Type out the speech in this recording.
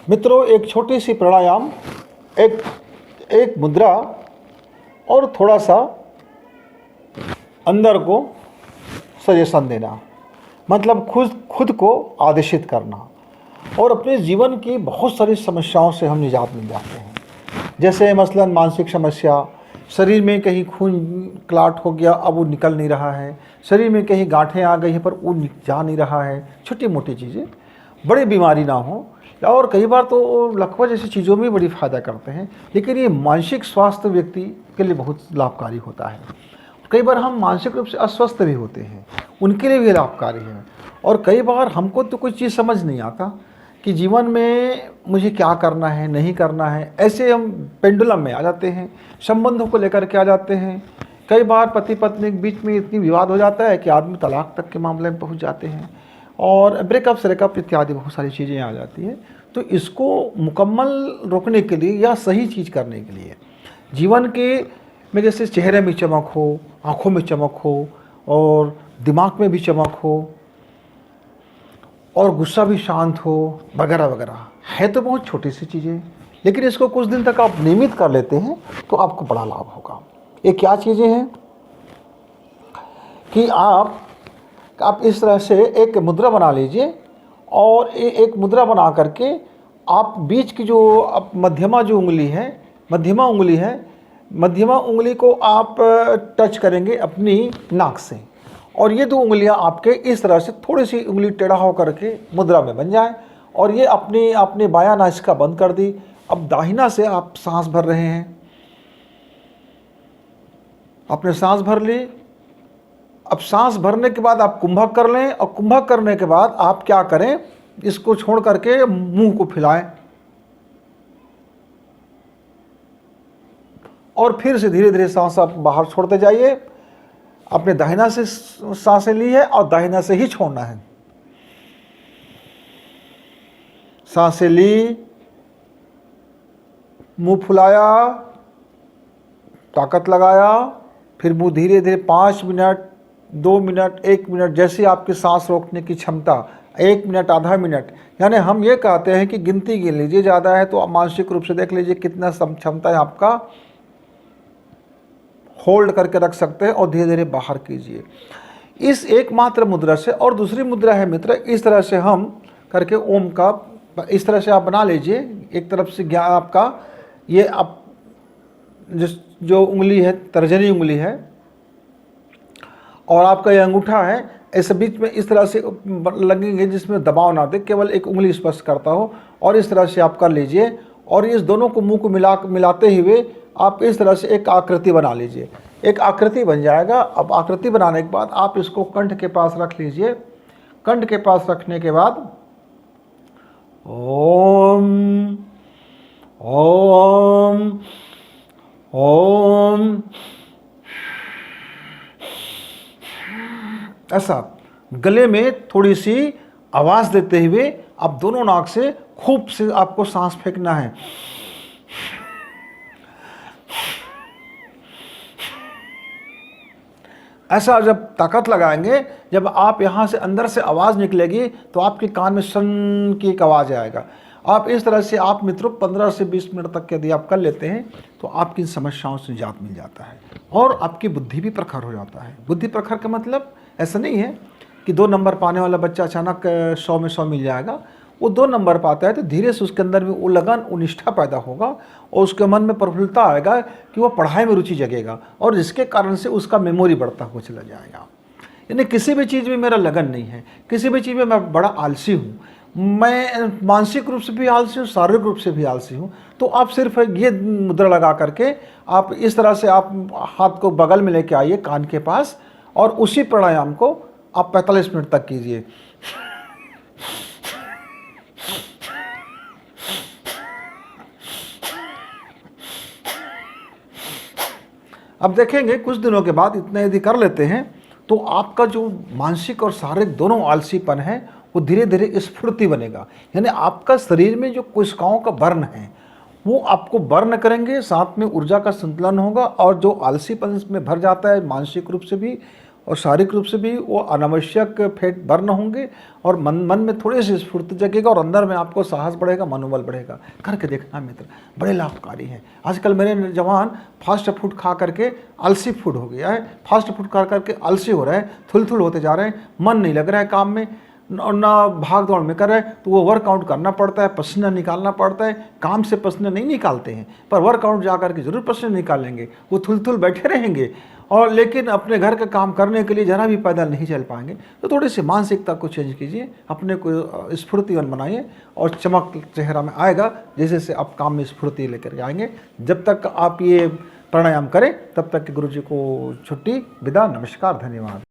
मित्रों, एक छोटी सी प्राणायाम, एक एक मुद्रा और थोड़ा सा अंदर को सजेशन देना, मतलब खुद को आदेशित करना, और अपने जीवन की बहुत सारी समस्याओं से हम निजात मिल जाते हैं। जैसे मसलन मानसिक समस्या, शरीर में कहीं खून क्लाट हो गया, अब वो निकल नहीं रहा है, शरीर में कहीं गांठें आ गई हैं पर वो जा नहीं रहा है, छोटी मोटी चीज़ें, बड़ी बीमारी ना हो, और कई बार तो लकवा जैसी चीज़ों में बड़ी फ़ायदा करते हैं। लेकिन ये मानसिक स्वास्थ्य व्यक्ति के लिए बहुत लाभकारी होता है। कई बार हम मानसिक रूप से अस्वस्थ भी होते हैं, उनके लिए भी लाभकारी है। और कई बार हमको तो कोई चीज़ समझ नहीं आता कि जीवन में मुझे क्या करना है, नहीं करना है, ऐसे हम पेंडुलम में आ जाते हैं, संबंधों को लेकर के आ जाते हैं। कई बार पति पत्नी के बीच में इतनी विवाद हो जाता है कि आदमी तलाक तक के मामले में पहुंच जाते हैं, और ब्रेकअप श्रेकअप इत्यादि बहुत सारी चीज़ें आ जाती हैं। तो इसको मुकम्मल रोकने के लिए या सही चीज़ करने के लिए जीवन के में, जैसे चेहरे में चमक हो, आँखों में चमक हो, और दिमाग में भी चमक हो, और गुस्सा भी शांत हो, वगैरह वगैरह, है तो बहुत छोटी सी चीज़ें, लेकिन इसको कुछ दिन तक आप नियमित कर लेते हैं तो आपको बड़ा लाभ होगा। ये क्या चीज़ें हैं कि आप इस तरह से एक मुद्रा बना लीजिए, और एक मुद्रा बना करके आप बीच की जो मध्यमा उंगली को आप टच करेंगे अपनी नाक से, और ये 2 उंगलियां आपके इस तरह से थोड़ी सी उंगली टेढ़ा होकर के मुद्रा में बन जाए, और ये आपने बायां नासिका बंद कर दी। अब दाहिना से आप सांस भर रहे हैं, आपने सांस भर ली। अब सांस भरने के बाद आप कुंभक कर लें, और कुंभक करने के बाद आप क्या करें, इसको छोड़ करके मुंह को फैलाएं, और फिर से धीरे धीरे सांस आप बाहर छोड़ते जाइए। आपने दाहिना से सांसें ली है और दाहिना से ही छोड़ना है। सांसें ली, मुंह फुलाया, ताकत लगाया, फिर मुंह धीरे धीरे 5 मिनट, 2 मिनट, 1 मिनट, जैसे आपकी सांस रोकने की क्षमता, 1 मिनट, आधा मिनट, यानी हम ये कहते हैं कि गिनती गिन लीजिए, ज़्यादा है तो आप मानसिक रूप से देख लीजिए कितना क्षमता है आपका, होल्ड करके रख सकते हैं, और धीरे धीरे बाहर कीजिए इस एकमात्र मुद्रा से। और दूसरी मुद्रा है मित्र, इस तरह से हम करके ओम का इस तरह से आप बना लीजिए। एक तरफ से ज्ञान आपका ये आप जो उंगली है, तर्जनी उंगली है, और आपका ये अंगूठा है, ऐसे बीच में इस तरह से लगेंगे जिसमें दबाव ना दे, केवल एक उंगली स्पर्श करता हो, और इस तरह से आप कर लीजिए। और इस दोनों को मुंह को मिलाते हुए आप इस तरह से एक आकृति बना लीजिए। एक आकृति बन जाएगा। अब आकृति बनाने के बाद आप इसको कंठ के पास रख लीजिए। कंठ के पास रखने के बाद ओम ओम ओम ऐसा गले में थोड़ी सी आवाज़ देते हुए आप दोनों नाक से खूब से आपको सांस फेंकना है। ऐसा जब ताकत लगाएंगे, जब आप यहाँ से अंदर से आवाज़ निकलेगी तो आपके कान में सन की एक आवाज़ आएगा। आप इस तरह से आप मित्रों 15 से 20 मिनट तक यदि आप कर लेते हैं तो आपकी समस्याओं से निजात मिल जाता है, और आपकी बुद्धि भी प्रखर हो जाता है। बुद्धि प्रखर का मतलब ऐसा नहीं है कि 2 नंबर पाने वाला बच्चा अचानक 100 में 100 मिल जाएगा। वो 2 नंबर पाता है तो धीरे से उसके अंदर में वो लगन, वो निष्ठा पैदा होगा, और उसके मन में प्रफुल्लता आएगा कि वो पढ़ाई में रुचि जगेगा, और जिसके कारण से उसका मेमोरी बढ़ता हुआ चला जाएगा। यानी किसी भी चीज़ में मेरा लगन नहीं है, किसी भी चीज़ में मैं बड़ा आलसी हूँ, मैं मानसिक रूप से भी आलसी हूँ, शारीरिक रूप से भी आलसी हूँ, तो आप सिर्फ ये मुद्रा लगा करके आप इस तरह से आप हाथ को बगल में लेके आइए कान के पास, और उसी प्राणायाम को आप 45 मिनट तक कीजिए। अब देखेंगे कुछ दिनों के बाद इतना यदि कर लेते हैं तो आपका जो मानसिक और शारीरिक दोनों आलसीपन है वो धीरे धीरे स्फूर्ति बनेगा। यानी आपका शरीर में जो कोशिकाओं का बर्न है वो आपको बर्न करेंगे, साथ में ऊर्जा का संतुलन होगा, और जो आलसीपन में भर जाता है मानसिक रूप से भी और शारीरिक रूप से भी वो अनावश्यक फैट बर्न होंगे और मन में थोड़ी सी स्फूर्ति जगेगा और अंदर में आपको साहस बढ़ेगा, मनोबल बढ़ेगा। करके देखना मित्र, बड़े लाभकारी है। आजकल मेरे जवान फास्ट फूड खा करके आलसी फूड हो गया है, फास्ट फूड खा करके आलसी हो रहे हैं, थुल होते जा रहे हैं, मन नहीं लग रहा है काम में और ना भाग दौड़ में कर रहे हैं, तो वो वर्कआउट करना पड़ता है, पसीना निकालना पड़ता है। काम से पसीना नहीं निकालते हैं, पर वर्कआउट जा कर के जरूर पसीना निकालेंगे। वो थुल बैठे रहेंगे और लेकिन अपने घर का काम करने के लिए जरा भी पैदल नहीं चल पाएंगे। तो थोड़ी सी मानसिकता को चेंज कीजिए, अपने को स्फूर्तिवान बनाइए और चमक चेहरा में आएगा जैसे से आप काम में स्फूर्ति लेकर के आएंगे। जब तक आप ये प्राणायाम करें तब तक गुरु जी को छुट्टी, विदा, नमस्कार, धन्यवाद।